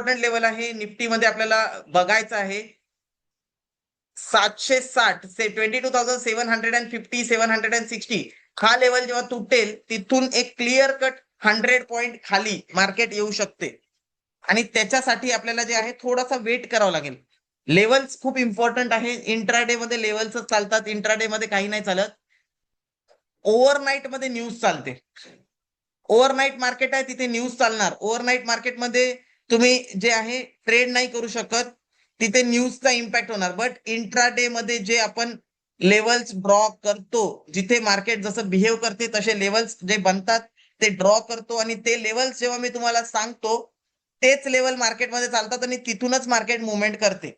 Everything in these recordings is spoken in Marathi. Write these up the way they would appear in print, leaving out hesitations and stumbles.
इम्पॉर्टंट लेवल आहे निफ्टीमध्ये आपल्याला बघायचं आहे 760 से 22,750 760 हा लेवल जेव्हा तुटेल तिथून एक क्लिअर कट 100 पॉइंट खाली मार्केट येऊ शकते आणि त्याच्यासाठी आपल्याला जे आहे थोडासा वेट करावा लागेल. लेवल्स खूप इम्पॉर्टंट आहे. इंट्राडे मध्ये लेवल्स चालतात, इंट्राडे मध्ये काही नाही चालत. ओव्हरनाईट मध्ये न्यूज चालते. ओव्हरनाईट मार्केट आहे तिथे न्यूज चालणार. ओव्हरनाईट मार्केटमध्ये तुम्ही जे आहे ट्रेड नाही करू शकत, तिथे न्यूजचा इम्पॅक्ट होणार. बट इंट्राडे मध्ये जे आपण लेवल्स ड्रॉ करतो, जिथे मार्केट जसं बिहेव करते तसे लेवल्स जे बनतात ते ड्रॉ करतो आणि ते लेवल्स जेव्हा मी तुम्हाला सांगतो तेच लेवल मार्केटमध्ये चालतात आणि तिथूनच मार्केट मुवमेंट करते.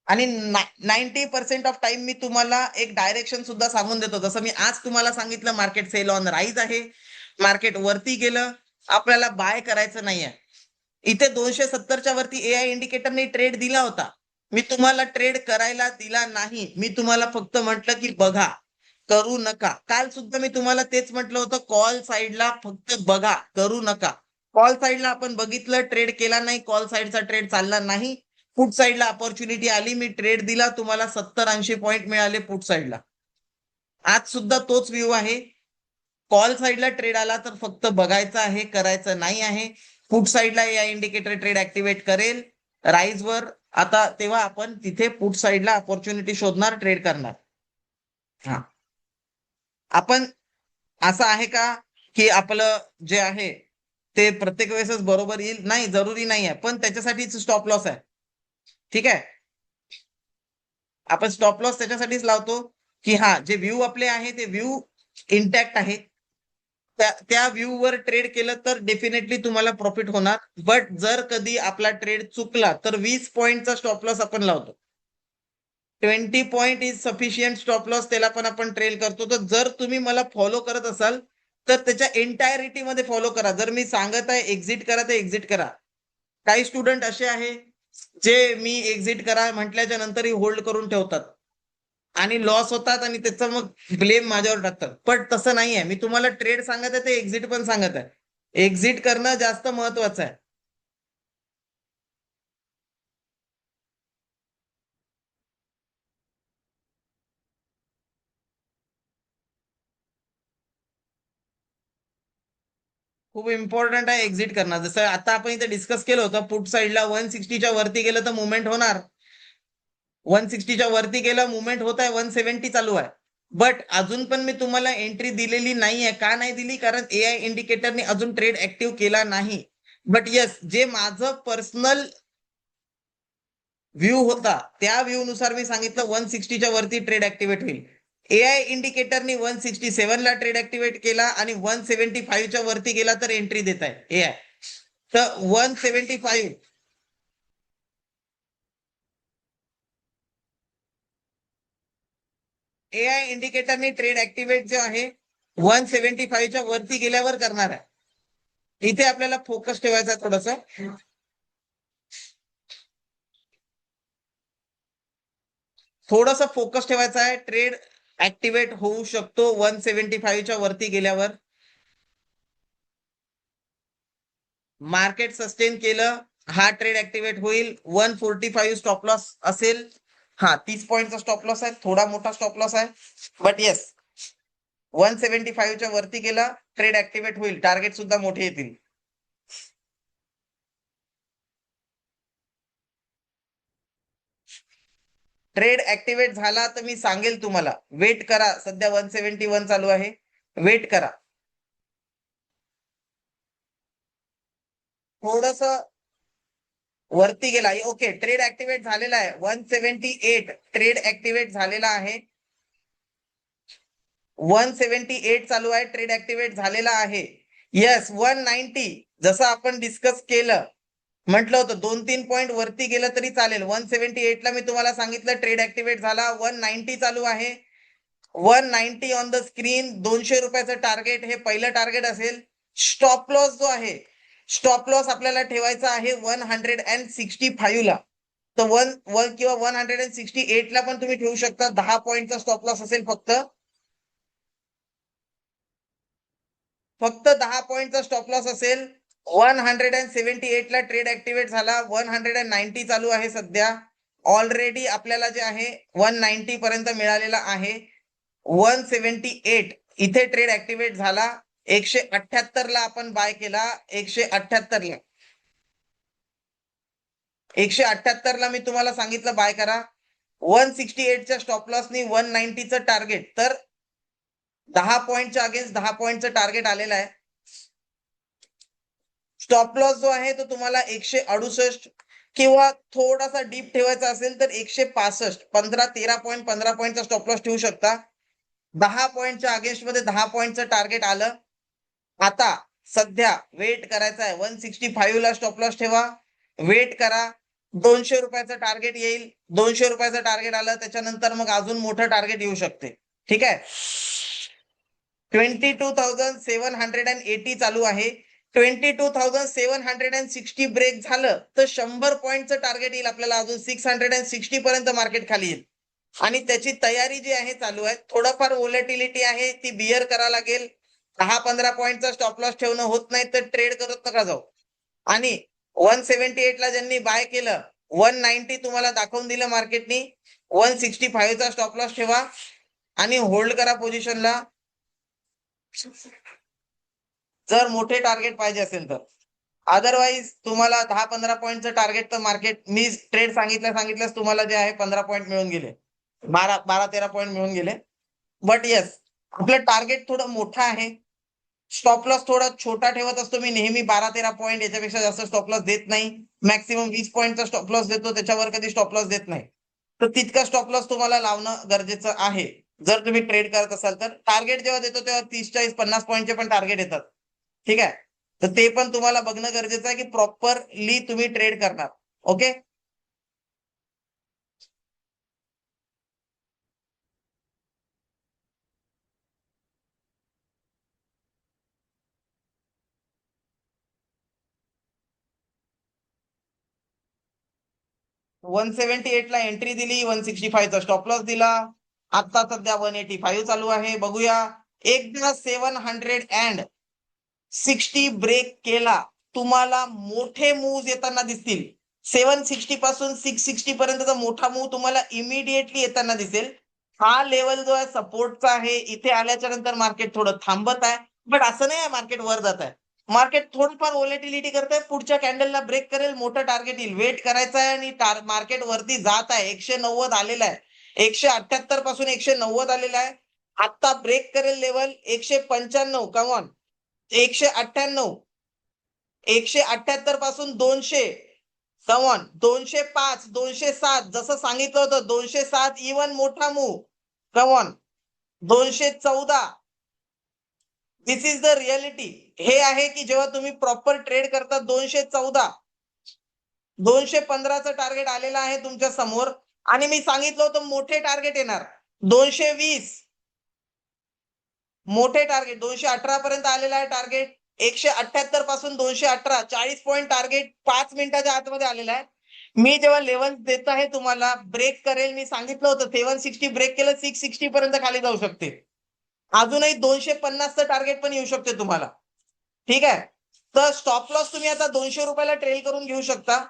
आणि 90% ऑफ टाइम मी तुम्हाला एक डायरेक्शन सुद्धा सांगून देतो. जसं मी आज तुम्हाला सांगितलं मार्केट सेल ऑन राईज आहे, मार्केट वरती गेलं, आपल्याला बाय करायचं नाहीये. इथे 270च्या वरती एआय इंडिकेटरने ट्रेड दिला होता. मी तुम्हाला ट्रेड करायला दिला नाही. मी तुम्हाला फक्त म्हटलं की बघा, करू नका. काल सुद्धा मी तुम्हाला तेच म्हटलं होतं, कॉल साईडला फक्त बघा, करू नका. कॉल साईडला आपण बघितलं, ट्रेड केला नाही, कॉल साईडचा ट्रेड चालला नाही. पुट साईडला अपॉर्च्युनिटी आली, मी ट्रेड दिला, तुम्हाला 70-80 पॉईंट मिळाले पुट साईडला. आज सुद्धा तोच व्ह्यू आहे. कॉल साईडला ट्रेड आला तर फक्त बघायचं आहे, करायचं नाही आहे. पुट साईडला या इंडिकेटर ट्रेड ऍक्टिव्हेट करेल राईज वर, आता तेव्हा आपण तिथे पुट साईडला अपॉर्च्युनिटी शोधणार, ट्रेड करणार. हा, आपण असं आहे का की आपलं जे आहे ते प्रत्येक वेळेसच बरोबर येईल? नाही, जरुरी नाही आहे, पण त्याच्यासाठीच स्टॉप लॉस आहे. ठीक आहे, आपण स्टॉप लॉस त्याच्यासाठीच लावतो की हा जे व्ह्यू आपले आहे ते व्ह्यू इंटॅक्ट आहे. त्या व्ह्यू वर ट्रेड केलं तर डेफिनेटली तुम्हाला प्रॉफिट होणार. बट जर कधी आपला ट्रेड चुकला तर 20 पॉईंटचा स्टॉप लॉस आपण लावतो. 20 point is sufficient stop loss, त्याला पण आपण ट्रेल करतो. तर जर तुम्ही मला फॉलो करत असाल तर त्याच्या एंटायरिटी मध्ये फॉलो करा. जर मी सांगत आहे एक्झिट करा तर एक्झिट करा. काही स्टुडंट असे आहे जे मी एक्झिट करा म्हटल्याच्या नंतरही होल्ड करून ठेवतात आणि लॉस होतात आणि त्याचं मग ब्लेम माझ्यावर टाकतात. पण तसं नाही आहे. मी तुम्हाला ट्रेड सांगत आहे ते एक्झिट पण सांगत आहे. एक्झिट करणं जास्त महत्वाचं आहे. खूप इम्पॉर्टंट आहे एक्झिट करणं. जसं आता आपण इथे डिस्कस केलं होतं, पुट साईडला 160च्या वरती गेलं तर मुवमेंट होणार. 160च्या वरती गेलं, मुवमेंट होत आहे, 170 चालू आहे. बट अजून पण मी तुम्हाला एंट्री दिलेली नाहीये. का नाही दिली? कारण एआय इंडिकेटरने अजून ट्रेड ऍक्टिव्ह केला नाही. बट येस, जे माझं पर्सनल व्ह्यू होता त्या व्ह्यू नुसार मी सांगितलं 160च्या वरती ट्रेड ऍक्टिव्हेट होईल. एआय इंडिकेटरनी 167 ला ट्रेड ऍक्टिव्हेट केला आणि 175च्या वरती गेला तर एंट्री देत आहे एआय. तर 175 एआय इंडिकेटरनी ट्रेड ऍक्टिव्हेट जे आहे 175च्या वरती गेल्यावर करणार आहे. इथे आपल्याला फोकस ठेवायचा थोडस. थोडस फोकस ठेवायचा आहे. ट्रेड ऍक्टिव्हेट होऊ शकतो 175च्या वरती गेल्यावर. मार्केट सस्टेन केलं, हा ट्रेड ऍक्टिव्हेट होईल. 145 स्टॉप लॉस असेल. हा 30 पॉईंटचा स्टॉप लॉस आहे, थोडा मोठा स्टॉप लॉस आहे. बट येस, 175च्या वरती गेला ट्रेड ऍक्टिव्हेट होईल. टार्गेट सुद्धा मोठे येतील. ट्रेड ऍक्टिव्हेट झाला तर मी सांगेल तुम्हाला. वेट करा, सध्या 171 चालू आहे, वेट करा थोडस. वरती गेला, ओके, ट्रेड ऍक्टिव्हेट झालेला आहे. 178 ट्रेड ऍक्टिव्हेट झालेला आहे. 178 चालू आहे, ट्रेड ऍक्टिव्हेट झालेला आहे. येस, 190 जसं आपण डिस्कस केलं, म्हटलं होतं 2-3 पॉईंट वरती गेलं तरी चालेल. 178 ला मी तुम्हाला सांगितलं ट्रेड ऍक्टिव्हेट झाला. 190 चालू आहे. 190 ऑन द स्क्रीन. 200 रुपयाचं टार्गेट हे पहिलं टार्गेट असेल. स्टॉप लॉस जो आहे, स्टॉप लॉस आपल्याला ठेवायचा आहे 165 ला. तर 1 किंवा 168 ला पण तुम्ही ठेवू शकता. 10 पॉईंटचा स्टॉप लॉस असेल फक्त. फक्त 10 पॉईंटचा स्टॉप लॉस असेल. 178 ला ट्रेड ऍक्टिव्हेट झाला, 190 चालू आहे सध्या. ऑलरेडी आपल्याला जे आहे 190 पर्यंत मिळालेला आहे. 178 इथे ट्रेड ऍक्टिव्हेट झाला. 178 ला आपण बाय केला. 178 ला 178 ला मी तुम्हाला सांगितलं बाय करा. 168 च्या स्टॉप लॉसनी 190 चं टार्गेट, तर 10 पॉईंटच्या अगेन्स्ट 10 पॉईंटचं टार्गेट आलेलं आहे. स्टॉप लॉस जो आहे तो तुम्हाला 168 किंवा थोडासा डीप ठेवायचा असेल तर 165 13 पॉईंट 15 पॉईंटचा स्टॉप लॉस ठेवू शकता. 10 पॉईंटच्या अगेन्स्ट मध्ये 10 पॉईंटचं टार्गेट आलं. आता सध्या वेट करायचा आहे. 165 ला स्टॉप लॉस ठेवा, वेट करा. 200 रुपयाचं टार्गेट येईल. 200 रुपयाचं टार्गेट आलं त्याच्यानंतर मग अजून मोठं टार्गेट येऊ शकते. ठीक आहे. 22,780 चालू आहे. 22,760 ब्रेक झालं तर 100 पॉईंटचं टार्गेट येईल आपल्याला. अजून 660 पर्यंत मार्केट खाली येईल आणि त्याची तयारी जी आहे चालू आहे. थोडंफार व्होलॅटिलिटी आहे, ती बिअर करा लागेल. 10-15 पॉईंटचा स्टॉप लॉस ठेवणं होत नाही तर ट्रेड करत नका जाऊ. आणि 178 ला ज्यांनी बाय केलं, 190 तुम्हाला दाखवून दिलं मार्केटनी. 165 चा स्टॉप लॉस ठेवा आणि होल्ड करा पोझिशनला. जर मोठे टार्गेट पाहिजे असेल तर. अदरवाईज तुम्हाला 10-15 पॉईंटचं टार्गेट तर मार्केट मी ट्रेड सांगितल्यास तुम्हाला जे आहे 15 पॉईंट मिळून गेले, 12-13 पॉईंट मिळून गेले. बट येस, आपलं टार्गेट थोडं मोठं आहे. स्टॉप लॉस थोडा छोटा ठेवत असतो मी नेहमी. 12-13 पॉईंट, याच्यापेक्षा जास्त स्टॉप लॉस देत नाही. मॅक्सिमम 20 पॉईंटचा स्टॉप लॉस देतो, त्याच्यावर कधी स्टॉप लॉस देत नाही. तर तितका स्टॉप लॉस तुम्हाला लावणं गरजेचं आहे जर तुम्ही ट्रेड करत असाल तर. टार्गेट जेव्हा देतो तेव्हा 30-40-50 पॉईंटचे पण टार्गेट येतात. ठीक आहे, तर ते पण तुम्हाला बघणं गरजेचं आहे की प्रॉपरली तुम्ही ट्रेड करणार. ओके. वन 178 ला एंट्री दिली, 165 चा स्टॉप लॉस दिला. आता सध्या 185 चालू आहे. बघूया, एकदा 760 ब्रेक केला, तुम्हाला मोठे मूव्ह येताना दिसतील. 760 पासून 660 पर्यंतचा मोठा मूव्ह तुम्हाला इमिडिएटली येताना दिसेल. हा लेवल जो आहे सपोर्टचा आहे. इथे आल्याच्या नंतर मार्केट थोडं थांबत आहे, बट असं नाही आहे मार्केट वर जात आहे. मार्केट थोडंफार व्होलॅटिलिटी करत आहे. पुढच्या कॅन्डलला ब्रेक करेल, मोठं टार्गेट येईल. वेट करायचं आहे आणि मार्केट वरती जात आहे. 190 आलेला आहे. 178 पासून 190 आलेला आहे. आता ब्रेक करेल लेवल 195. कमॉन, 198, 178 पासून 200. कमॉन, 205, 207. जसं सांगितलं होतं 207 इवन मोठा move. Come on, 214. This is the reality. हे आहे की जेव्हा तुम्ही प्रॉपर ट्रेड करता. 214, 215चं टार्गेट आलेलं आहे तुमच्या समोर आणि मी सांगितलं होतं मोठे टार्गेट येणार. 220 मोठे टार्गेट. 218 पर्यंत आलेला आहे टार्गेट. 178 पासून 218, 40 पॉईंट टार्गेट 5 मिनिटाच्या आतमध्ये आलेला आहे. मी जेव्हा लेवल देत आहे तुम्हाला, ब्रेक करेल, मी सांगितलं होतं 760 ब्रेक केलं, 660 पर्यंत खाली जाऊ शकते. अजूनही 250चं टार्गेट पण येऊ शकते तुम्हाला. ठीक आहे, तर स्टॉप लॉस तुम्ही आता 200 रुपयाला ट्रेल करून घेऊ शकता.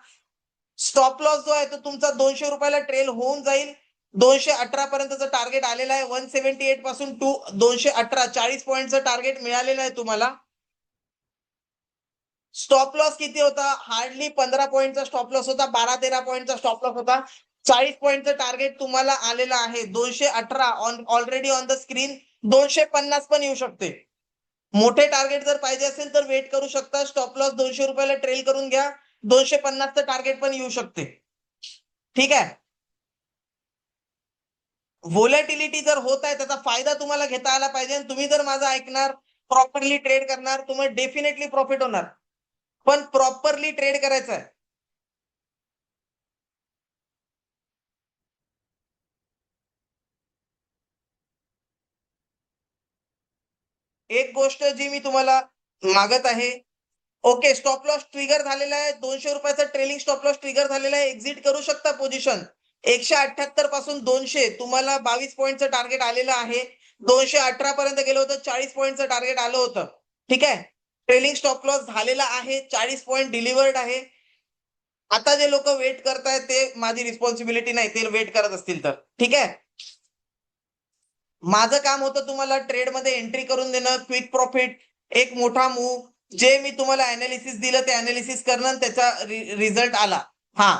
स्टॉप लॉस जो आहे तो तुमचा 200 रुपयाला ट्रेल होऊन जाईल. 218 पर्यंतचं टार्गेट आलेलं आहे. 178 पासून 218, 40 पॉईंटचं टार्गेट मिळालेलं आहे तुम्हाला. स्टॉप लॉस किती होता? हार्डली 15 पॉईंटचा स्टॉप लॉस होता, 12-13 पॉईंटचा स्टॉप लॉस होता. 40 पॉईंटचं टार्गेट तुम्हाला आलेलं आहे. 218 ऑलरेडी ऑन द स्क्रीन. 250 पण येऊ शकते. मोठे टार्गेट जर पाहिजे असेल तर वेट करू शकता. स्टॉप लॉस 200 रुपयाला ट्रेल करून घ्या. 250चं टार्गेट पण येऊ शकते. ठीक आहे. व्होलॅटिलिटी जर होत आहे त्याचा फायदा तुम्हाला घेता आला पाहिजे. तुम्ही जर माझं ऐकणार, प्रॉपरली ट्रेड करणार, तुम्हाला डेफिनेटली प्रॉफिट होणार. पण प्रॉपरली ट्रेड करायचं आहे. एक गोष्ट जी मी तुम्हाला मागत आहे. ओके, स्टॉप लॉस ट्रिगर झालेला आहे. 200 रुपयाचा ट्रेलिंग स्टॉप लॉस ट्रिगर झालेला आहे. एक्झिट करू शकता पोझिशन. 178 पासून 200 तुम्हाला 22 पॉईंटचं टार्गेट आलेलं आहे. 218 पर्यंत गेलं होतं, 40 पॉईंटचं टार्गेट आलं होतं. ठीक आहे, ट्रेलिंग स्टॉप लॉस झालेला आहे, 40 पॉईंट डिलिव्हर्ड आहे. आता जे लोक वेट करतायत ते माझी रिस्पॉन्सिबिलिटी नाही, ते वेट करत असतील तर. ठीक आहे, माझं काम होतं तुम्हाला ट्रेडमध्ये एंट्री करून देणं, क्विक प्रॉफिट, एक मोठा मूव्ह, जे मी तुम्हाला अनालिसिस दिलं ते अनालिसिस करणं, त्याचा रिझल्ट आला. हा,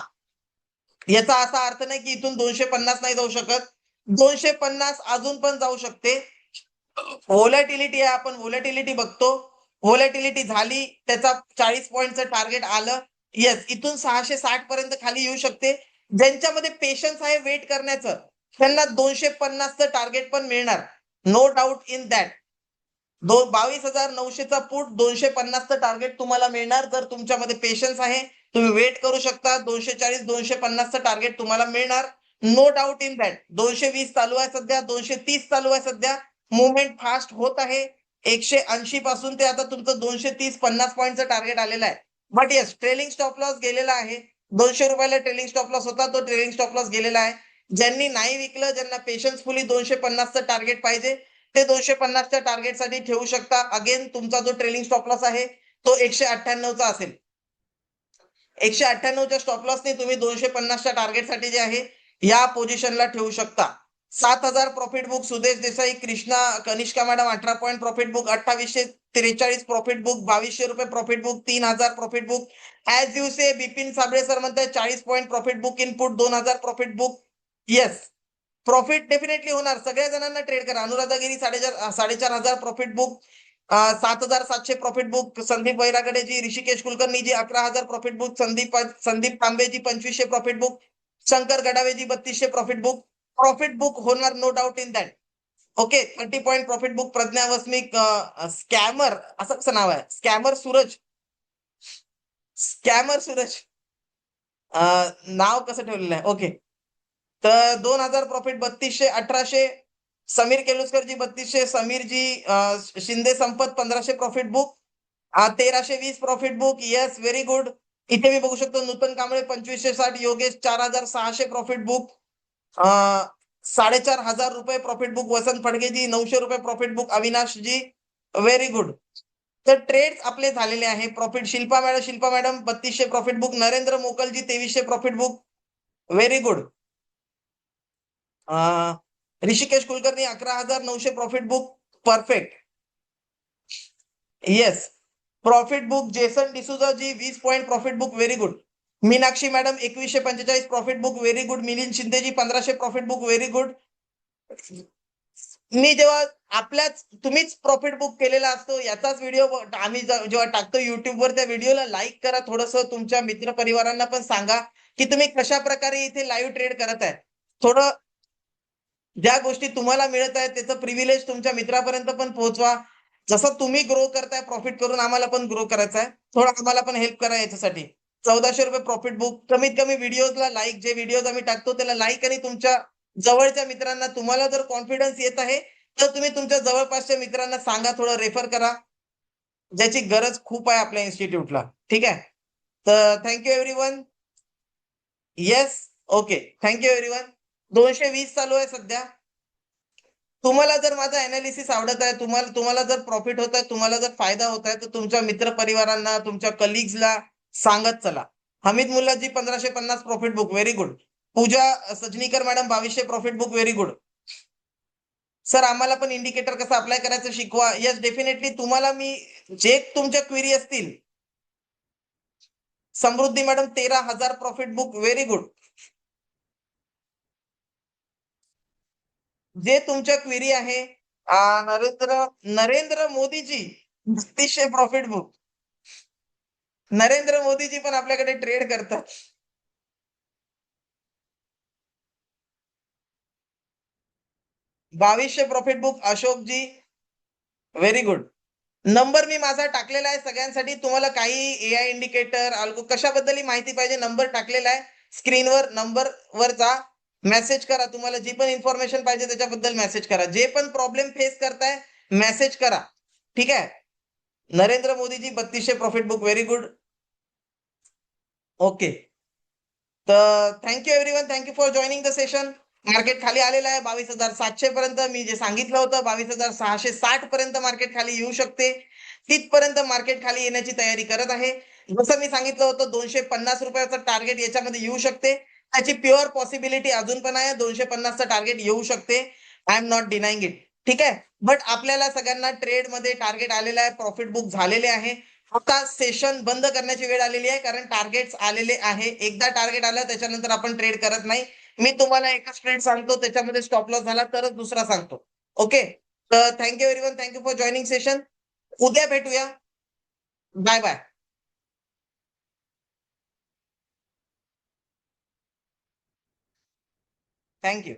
याचा असा अर्थ नाही की इथून 250 नाही जाऊ शकत, 250 अजून पण जाऊ शकते. व्होलॅटिलिटी आहे, आपण व्होलॅटिलिटी बघतो. व्होलॅटिलिटी झाली, त्याचा 40 पॉईंटचं टार्गेट आलं. येस, इथून 660 पर्यंत खाली येऊ शकते. ज्यांच्यामध्ये पेशन्स आहे वेट करण्याचं, त्यांना 250चं टार्गेट पण मिळणार, नो डाऊट इन दॅट. 22,900चा पुट, 250चं टार्गेट तुम्हाला मिळणार. जर तुमच्यामध्ये पेशन्स आहे, तुम्ही वेट करू शकता. 240 250चं टार्गेट तुम्हाला मिळणार, नो डाऊट इन दॅट. 220 चालू आहे सध्या, 230 चालू आहे सध्या. मुवमेंट फास्ट होत आहे. 180 पासून ते आता तुमचं 230 50 पॉईंटचं टार्गेट आलेलं आहे. But yes, trailing stop loss गेलेला आहे. 200 रुपयाला ट्रेलिंग स्टॉप लॉस होता, तो ट्रेलिंग स्टॉप लॉस गेलेला आहे. ज्यांनी नाही विकलं, ज्यांना पेशन्सफुली 250चं टार्गेट पाहिजे, ते 250च्या टार्गेटसाठी ठेवू शकता. अगेन तुमचा जो ट्रेलिंग स्टॉप लॉस आहे तो 198चा असेल. 198च्या स्टॉप लॉसने तुम्ही 250च्या टार्गेटसाठी जे आहे या पोझिशनला ठेवू शकता. 7,000 profit book Sudesh Desai, Krishna Kanishka madam 18 point profit book, 2843 profit book, 2200 रुपये profit book, 3000 profit book. As you say, Bipin Sable sir म्हणतात 40 point profit book input, 2000 profit book. Yes, profit definitely होणार. सगळ्या जणांना ट्रेड करा. Anuradha Giri 4,500 profit book, 7,700 profit book Sandeep Vairagadeji, Hrishikesh Kulkarniji 11,000 profit book, Sandeep Tambeji 2500 profit book, Shankar Gadaveji 3200 profit book. Profit book होणार, no doubt in that. Okay, 30 point profit book Pragya Vasmik, scammer असं कसं नाव आहे, स्कॅमर सूरज, स्कॅमर सूरज नाव कसं ठेवलेलं आहे. ओके, तर 2,000 प्रॉफिट, 3200, 1800. समीर केलुस्करजी 3200, समीरजी Shinde Sampat 1500 profit book, 1320 profit book. Yes, very good. इथे मी बघू शकतो नूतन कांबळे 2560, योगेश 4,600 प्रॉफिट बुक, 4,500 रुपये प्रॉफिट बुक, वसंत फडगेजी 900 रुपये प्रॉफिट बुक, अविनाशजी व्हेरी गुड. तर ट्रेड्स आपले झालेले आहे. Profit Shilpa madam 3200 profit book, Narendra मोकलजी 2300 profit book, very good. Rishikesh Kulkarni 11,900 profit book, perfect. Yes, profit book Jason D'Souza ji 20 point profit book, very good. Meenakshi madam 2145 profit book, very good. Milind शिंदेजी 1500 प्रॉफिट बुक, व्हेरी गुड. मी जेव्हा आपल्याच तुम्हीच प्रॉफिट बुक केलेला असतो, याचाच व्हिडिओ आम्ही जेव्हा टाकतो युट्यूबवर, त्या व्हिडिओला लाईक करा. थोडंसं तुमच्या मित्र परिवारांना पण सांगा की तुम्ही कशा प्रकारे इथे लाईव्ह ट्रेड करत आहे. थोडं ज्या गोष्टी तुम्हाला मिळत आहेत त्याचं प्रिव्हिलेज तुमच्या मित्रापर्यंत पण पोहोचवा. जसं तुम्ही ग्रो करताय प्रॉफिट करून, आम्हाला पण ग्रो करायचं आहे. थोडं आम्हाला पण हेल्प करा याच्यासाठी. 1,400 रुपये प्रॉफिट बुक. कमीत कमी व्हिडिओजला लाईक, जे व्हिडिओज आम्ही टाकतो त्याला लाईक, आणि तुमच्या जवळच्या मित्रांना, तुम्हाला जर कॉन्फिडन्स येत आहे तर तुम्ही तुमच्या जवळपासच्या मित्रांना सांगा, थोडं रेफर करा, ज्याची गरज खूप आहे आपल्या इन्स्टिट्यूटला. ठीक आहे, तर thank you everyone. Yes, okay, thank you everyone. 220 चालू आहे सध्या. तुम्हाला जर माझं अनालिसिस आवडत आहे, तुम्हाला जर प्रॉफिट होत आहे, तुम्हाला जर फायदा होत आहे, तर तुमच्या मित्र परिवारांना, तुमच्या कलिग्सला सांगत चला. हमीद मुल्लाजी 1550 profit book, very good. Pooja Sajnikar madam 2200 profit book, very good. Sir आम्हाला पण इंडिकेटर कसं अप्लाय करायचं शिकवा. येस, डेफिनेटली तुम्हाला मी जे तुमच्या क्वेरी असतील. Samruddhi madam 13,000 profit book, very good. जे तुमच्या क्वेरी आहे, नरेंद्र मोदीजी 3200 प्रॉफिट बुक. नरेंद्र मोदीजी पण आपल्याकडे ट्रेड करतात. 2200 प्रॉफिट बुक, अशोकजी व्हेरी गुड. नंबर मी माझा टाकलेला आहे सगळ्यांसाठी. तुम्हाला काही एआय इंडिकेटर अल्गो कशाबद्दल माहिती पाहिजे, नंबर टाकलेला आहे स्क्रीनवर. नंबर वर जा, मेसेज करा. तुम्हाला जी पण इन्फॉर्मेशन पाहिजे त्याच्याबद्दल मेसेज करा. जे पण प्रॉब्लेम फेस करताय मेसेज करा. ठीक आहे. नरेंद्र मोदीजी 3200 profit book, very good. Okay, तर thank you everyone, thank you for joining the session. Market खाली आलेलं आहे 22,700 पर्यंत. मी जे सांगितलं होतं 22,660 पर्यंत मार्केट खाली येऊ शकते. तिथपर्यंत मार्केट खाली येण्याची तयारी करत आहे. जसं मी सांगितलं होतं 250 रुपयाचं टार्गेट याच्यामध्ये येऊ शकते. त्याची प्युअर पॉसिबिलिटी अजून पण आहे. 250चं टार्गेट येऊ शकते. I am not denying it. ठीक आहे. बट आपल्याला सगळ्यांना ट्रेडमध्ये टार्गेट आलेलं आहे, प्रॉफिट बुक झालेले आहे. आता सेशन बंद करण्याची वेळ आलेली आहे, कारण टार्गेट्स आलेले आहे. एकदा टार्गेट आलं त्याच्यानंतर आपण ट्रेड करत नाही. मी तुम्हाला एकच ट्रेड सांगतो, त्याच्यामध्ये स्टॉप लॉस झाला तरच दुसरा सांगतो. ओके. तर thank you everyone. Thank you for joining session. उद्या भेटूया. Bye bye. Thank you.